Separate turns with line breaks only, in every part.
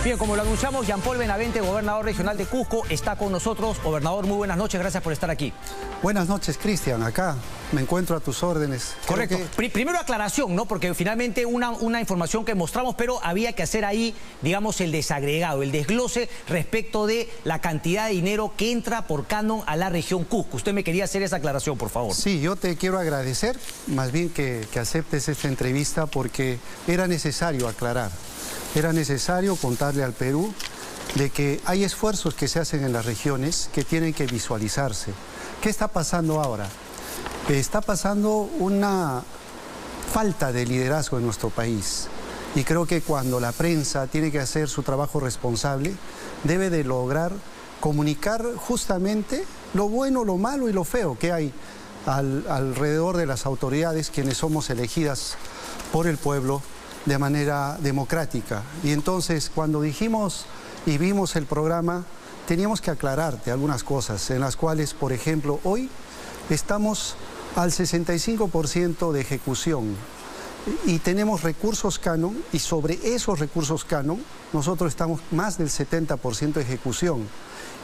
Bien, como lo anunciamos, Jean Paul Benavente, gobernador regional de Cusco, está con nosotros. Gobernador, muy buenas noches, gracias por estar aquí.
Buenas noches, Cristian, acá me encuentro a tus órdenes.
Correcto. Primero aclaración, ¿no? Porque finalmente una información que mostramos, pero había que hacer ahí, digamos, el desagregado, el desglose respecto de la cantidad de dinero que entra por canon a la región Cusco. Usted me quería hacer esa aclaración, por favor.
Sí, yo te quiero agradecer, más bien que aceptes esta entrevista, porque era necesario aclarar. Era necesario contarle al Perú de que hay esfuerzos que se hacen en las regiones que tienen que visualizarse. ¿Qué está pasando ahora? Está pasando una falta de liderazgo en nuestro país. Y creo que cuando la prensa tiene que hacer su trabajo responsable, debe de lograr comunicar justamente lo bueno, lo malo y lo feo que hay alrededor de las autoridades, quienes somos elegidas por el pueblo de manera democrática. Y entonces, cuando dijimos y vimos el programa, teníamos que aclararte algunas cosas, en las cuales, por ejemplo, hoy estamos al 65% de ejecución y tenemos recursos canon, y sobre esos recursos canon nosotros estamos más del 70% de ejecución.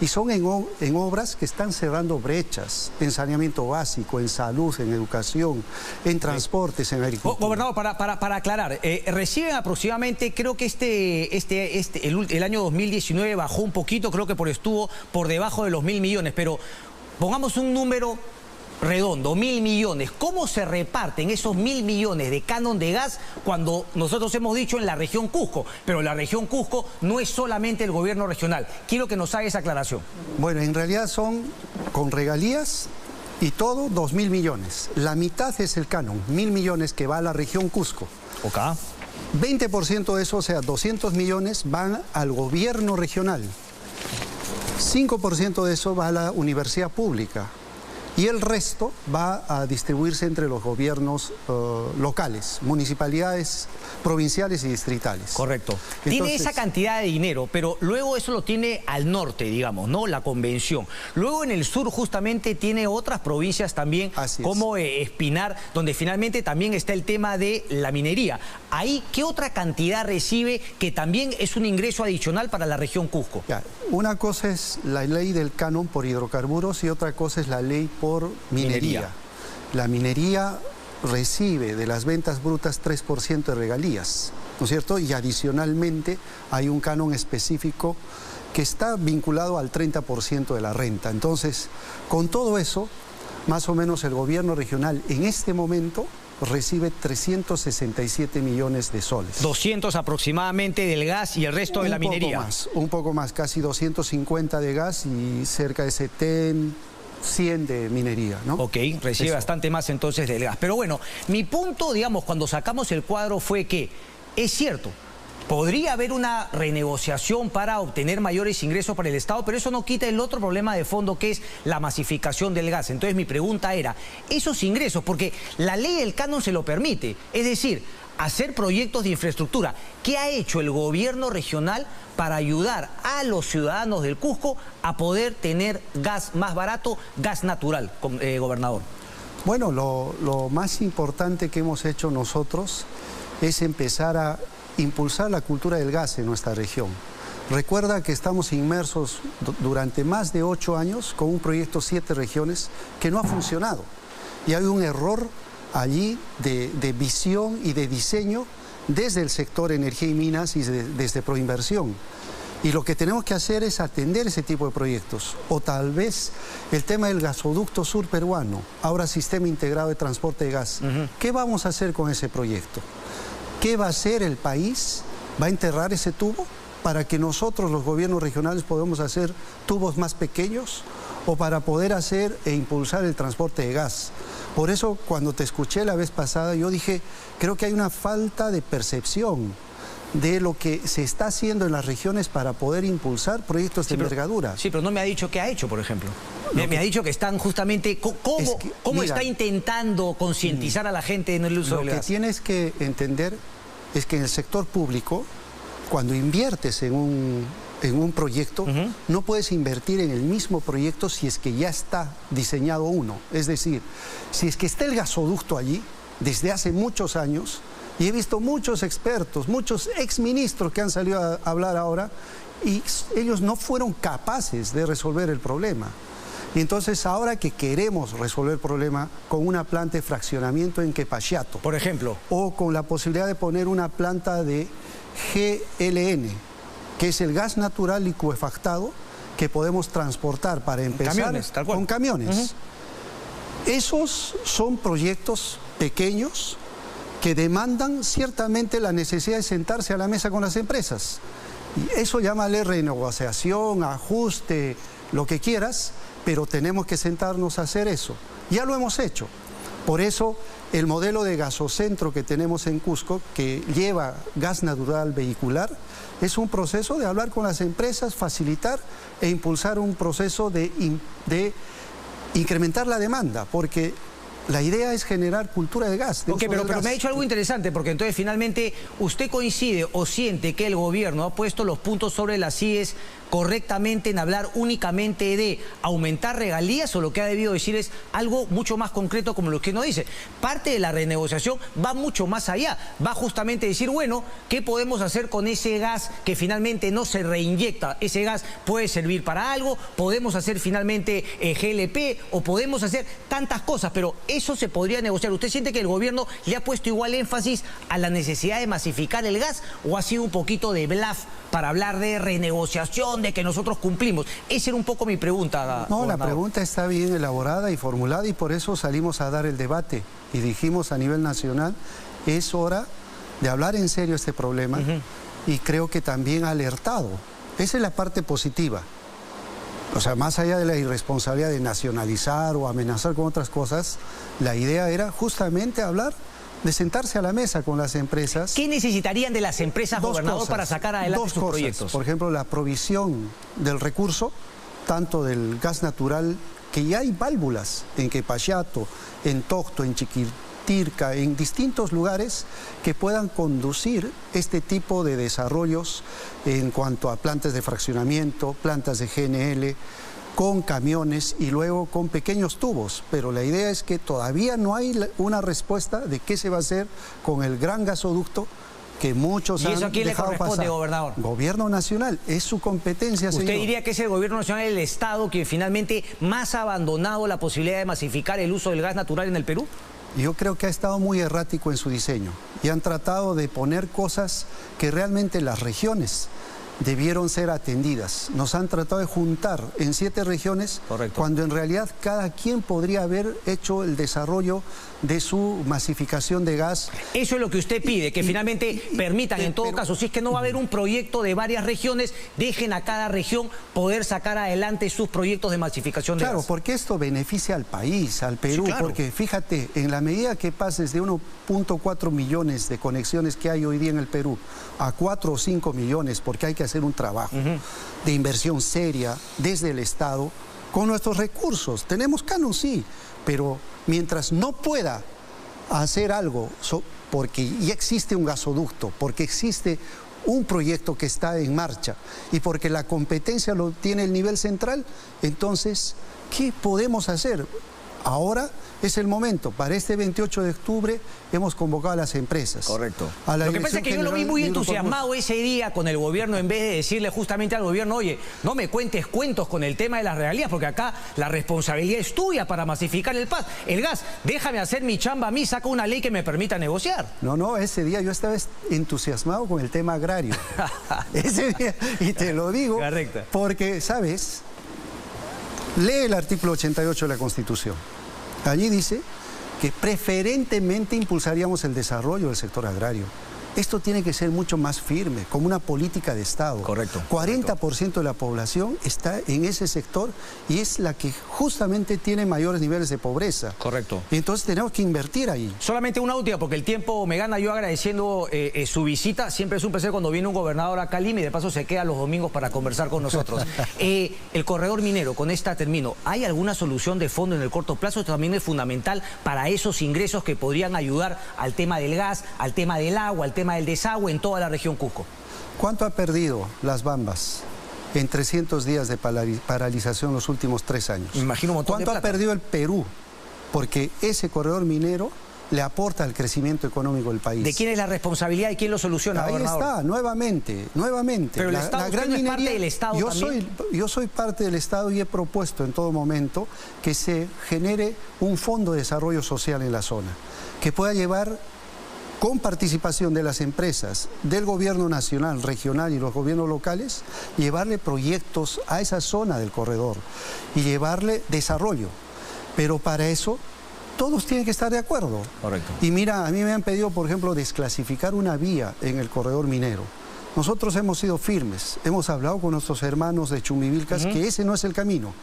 Y son en obras que están cerrando brechas, en saneamiento básico, en salud, en educación, en transportes, en agricultura.
Gobernador, para aclarar, reciben aproximadamente, creo que el año 2019 bajó un poquito, creo que estuvo por debajo de los 1.000 millones, pero pongamos un número redondo, 1.000 millones. ¿Cómo se reparten esos 1.000 millones de canon de gas cuando nosotros hemos dicho en la región Cusco? Pero la región Cusco no es solamente el gobierno regional. Quiero que nos haga esa aclaración.
Bueno, en realidad son con regalías y todo 2.000 millones. La mitad es el canon, 1.000 millones que va a la región Cusco.
Ok.
20% de eso, o sea, 200 millones van al gobierno regional. 5% de eso va a la universidad pública. Y el resto va a distribuirse entre los gobiernos locales, municipalidades, provinciales y distritales.
Correcto.
Entonces,
tiene esa cantidad de dinero, pero luego eso lo tiene al norte, digamos, ¿no? La convención. Luego en el sur justamente tiene otras provincias también, como Espinar, donde finalmente también está el tema de la minería. Ahí, ¿qué otra cantidad recibe que también es un ingreso adicional para la región Cusco?
Ya, una cosa es la ley del canon por hidrocarburos y otra cosa es la ley por minería. La minería recibe de las ventas brutas 3% de regalías, ¿no es cierto? Y adicionalmente hay un canon específico que está vinculado al 30% de la renta. Entonces, con todo eso, más o menos el gobierno regional en este momento recibe 367 millones de soles. 200
aproximadamente del gas y el resto de la minería.
Un poco más, casi 250 de gas y cerca de 100 de minería, ¿no?
Ok, recibe bastante más entonces del gas. Pero bueno, mi punto, digamos, cuando sacamos el cuadro fue que, es cierto, podría haber una renegociación para obtener mayores ingresos para el Estado, pero eso no quita el otro problema de fondo, que es la masificación del gas. Entonces mi pregunta era, esos ingresos, porque la ley del canon se lo permite, es decir, hacer proyectos de infraestructura. ¿Qué ha hecho el gobierno regional para ayudar a los ciudadanos del Cusco a poder tener gas más barato, gas natural, gobernador?
Bueno, lo más importante que hemos hecho nosotros es empezar a impulsar la cultura del gas en nuestra región. Recuerda que estamos inmersos durante más de 8 años con un proyecto 7 regiones que no ha funcionado. Y hay un error allí de visión y de diseño desde el sector energía y minas y desde Proinversión. Y lo que tenemos que hacer es atender ese tipo de proyectos. O tal vez el tema del gasoducto sur peruano, ahora sistema integrado de transporte de gas. ¿Qué vamos a hacer con ese proyecto? ¿Qué va a hacer el país? ¿Va a enterrar ese tubo para que nosotros, los gobiernos regionales, podamos hacer tubos más pequeños o para poder hacer e impulsar el transporte de gas? Por eso, cuando te escuché la vez pasada, yo dije, creo que hay una falta de percepción de lo que se está haciendo en las regiones para poder impulsar proyectos de envergadura.
Sí, pero no me ha dicho qué ha hecho, por ejemplo. Me ha dicho que están justamente... ¿Cómo está intentando concientizar a la gente en el uso del gas?
Lo que tienes que entender es que en el sector público, cuando inviertes en un proyecto, no puedes invertir en el mismo proyecto si es que ya está diseñado uno. Es decir, si es que está el gasoducto allí, desde hace muchos años, Y he visto muchos expertos, muchos exministros que han salido a hablar ahora y ellos no fueron capaces de resolver el problema. Y entonces ahora que queremos resolver el problema con una planta de fraccionamiento en Quepachiato,
por ejemplo,
o con la posibilidad de poner una planta de GLN, que es el gas natural licuefactado que podemos transportar para empezar
camiones, tal cual.
Con camiones. Esos son proyectos pequeños que demandan ciertamente la necesidad de sentarse a la mesa con las empresas. Y eso llámale renegociación, ajuste, lo que quieras, pero tenemos que sentarnos a hacer eso. Ya lo hemos hecho. Por eso el modelo de gasocentro que tenemos en Cusco, que lleva gas natural vehicular, es un proceso de hablar con las empresas, facilitar e impulsar un proceso de incrementar la demanda, porque la idea es generar cultura de gas.
Ok, pero me ha dicho algo interesante, porque entonces finalmente usted coincide o siente que el gobierno ha puesto los puntos sobre las IES correctamente en hablar únicamente de aumentar regalías, o lo que ha debido decir es algo mucho más concreto como lo que uno dice. Parte de la renegociación va mucho más allá, va justamente a decir, bueno, ¿qué podemos hacer con ese gas que finalmente no se reinyecta? Ese gas puede servir para algo, podemos hacer finalmente GLP o podemos hacer tantas cosas, pero eso se podría negociar. ¿Usted siente que el gobierno le ha puesto igual énfasis a la necesidad de masificar el gas o ha sido un poquito de bluff para hablar de renegociación, de que nosotros cumplimos? Esa era un poco mi pregunta.
No, la pregunta está bien elaborada y formulada y por eso salimos a dar el debate y dijimos a nivel nacional, es hora de hablar en serio este problema y creo que también ha alertado. Esa es la parte positiva. O sea, más allá de la irresponsabilidad de nacionalizar o amenazar con otras cosas, la idea era justamente hablar de sentarse a la mesa con las empresas.
¿Qué necesitarían de las empresas, gobernador, para sacar adelante sus proyectos?
Por ejemplo, la provisión del recurso, tanto del gas natural, que ya hay válvulas en Quepachiato, en Tocto, en Chiquitirca, en distintos lugares que puedan conducir este tipo de desarrollos en cuanto a plantas de fraccionamiento, plantas de GNL, con camiones y luego con pequeños tubos, pero la idea es que todavía no hay una respuesta de qué se va a hacer con el gran gasoducto que muchos han dejado pasar. ¿Y eso a quién le corresponde, gobernador? Gobierno nacional, es su competencia, señor.
¿Usted diría que es el gobierno nacional, el Estado, quien finalmente más ha abandonado la posibilidad de masificar el uso del gas natural en el Perú?
Yo creo que ha estado muy errático en su diseño y han tratado de poner cosas que realmente las regiones debieron ser atendidas. Nos han tratado de juntar en 7 regiones, cuando en realidad cada quien podría haber hecho el desarrollo de su masificación de gas.
Eso es lo que usted pide, que finalmente permitan, en todo caso, si es que no va a haber un proyecto de varias regiones, dejen a cada región poder sacar adelante sus proyectos de masificación de gas.
Claro, porque esto beneficia al país, al Perú, porque fíjate, en la medida que pases de 1.4 millones de conexiones que hay hoy día en el Perú a 4 o 5 millones, porque hay que hacer un trabajo de inversión seria desde el Estado, con nuestros recursos. Tenemos canon, sí, pero mientras no pueda hacer algo, porque ya existe un gasoducto, porque existe un proyecto que está en marcha y porque la competencia lo tiene el nivel central, entonces, ¿qué podemos hacer? Ahora es el momento. Para este 28 de octubre hemos convocado a las empresas.
Correcto. Lo que pasa es que yo lo vi muy entusiasmado ese día con el gobierno, en vez de decirle justamente al gobierno, oye, no me cuentes cuentos con el tema de las regalías, porque acá la responsabilidad es tuya para masificar el gas. Déjame hacer mi chamba a mí, saca una ley que me permita negociar.
No, ese día yo estaba entusiasmado con el tema agrario. Ese día, y te lo digo, porque, ¿sabes? Lee el artículo 88 de la Constitución. Allí dice que preferentemente impulsaríamos el desarrollo del sector agrario. Esto tiene que ser mucho más firme, como una política de Estado. 40% de la población está en ese sector y es la que justamente tiene mayores niveles de pobreza. Y entonces tenemos que invertir ahí.
Solamente una última, porque el tiempo me gana. Yo agradeciendo su visita. Siempre es un placer cuando viene un gobernador acá a Lima y de paso se queda los domingos para conversar con nosotros. El corredor minero, con esta termino. ¿Hay alguna solución de fondo en el corto plazo? Esto también es fundamental para esos ingresos que podrían ayudar al tema del gas, al tema del agua, al tema del desagüe en toda la región Cusco.
¿Cuánto ha perdido las Bambas en 300 días de paralización los últimos 3 años?
Me imagino un montón de plata.
¿Cuánto ha perdido el Perú? Porque ese corredor minero le aporta al crecimiento económico del país.
¿De quién es la responsabilidad y quién lo soluciona,
Ahí
gobernador?
está, nuevamente.
Pero el Estado, ¿usted no es parte del Estado también?
Yo soy parte del Estado y he propuesto en todo momento que se genere un fondo de desarrollo social en la zona, que pueda llevar, con participación de las empresas, del gobierno nacional, regional y los gobiernos locales, llevarle proyectos a esa zona del corredor y llevarle desarrollo. Pero para eso todos tienen que estar de acuerdo.
Correcto.
Y mira, a mí me han pedido, por ejemplo, desclasificar una vía en el corredor minero. Nosotros hemos sido firmes, hemos hablado con nuestros hermanos de Chumbivilcas que ese no es el camino.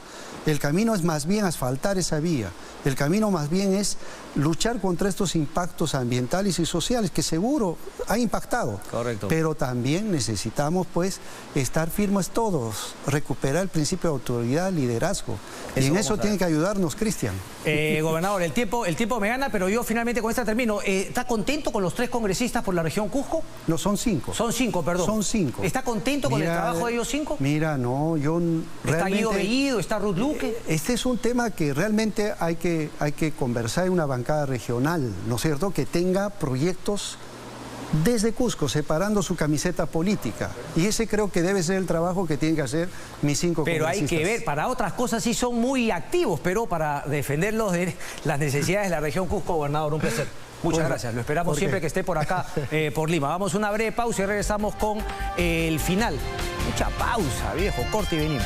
El camino es más bien asfaltar esa vía. El camino más bien es luchar contra estos impactos ambientales y sociales que seguro ha impactado.
Correcto.
Pero también necesitamos pues estar firmes todos, recuperar el principio de autoridad, liderazgo. Y en eso tiene que ayudarnos Cristian.
Gobernador, el tiempo me gana, pero yo finalmente con esta termino. ¿Está contento con los 3 congresistas por la región Cusco?
No, son 5.
Son 5, perdón.
Son 5.
¿Está contento con el trabajo de ellos 5?
Mira, no, yo
¿Está
realmente...
Guido Bellido? ¿Está Ruth Luque?
Este es un tema que realmente hay que conversar en una bancada regional, ¿no es cierto?, que tenga proyectos desde Cusco, separando su camiseta política. Y ese creo que debe ser el trabajo que tienen que hacer mis 5
Pero
congresistas.
hay que ver, para otras cosas sí son muy activos, pero para defenderlos de las necesidades de la región Cusco, gobernador, un placer. Muchas gracias, lo esperamos siempre que esté por acá, por Lima. Vamos a una breve pausa y regresamos con el final. Mucha pausa, viejo, corte y venimos.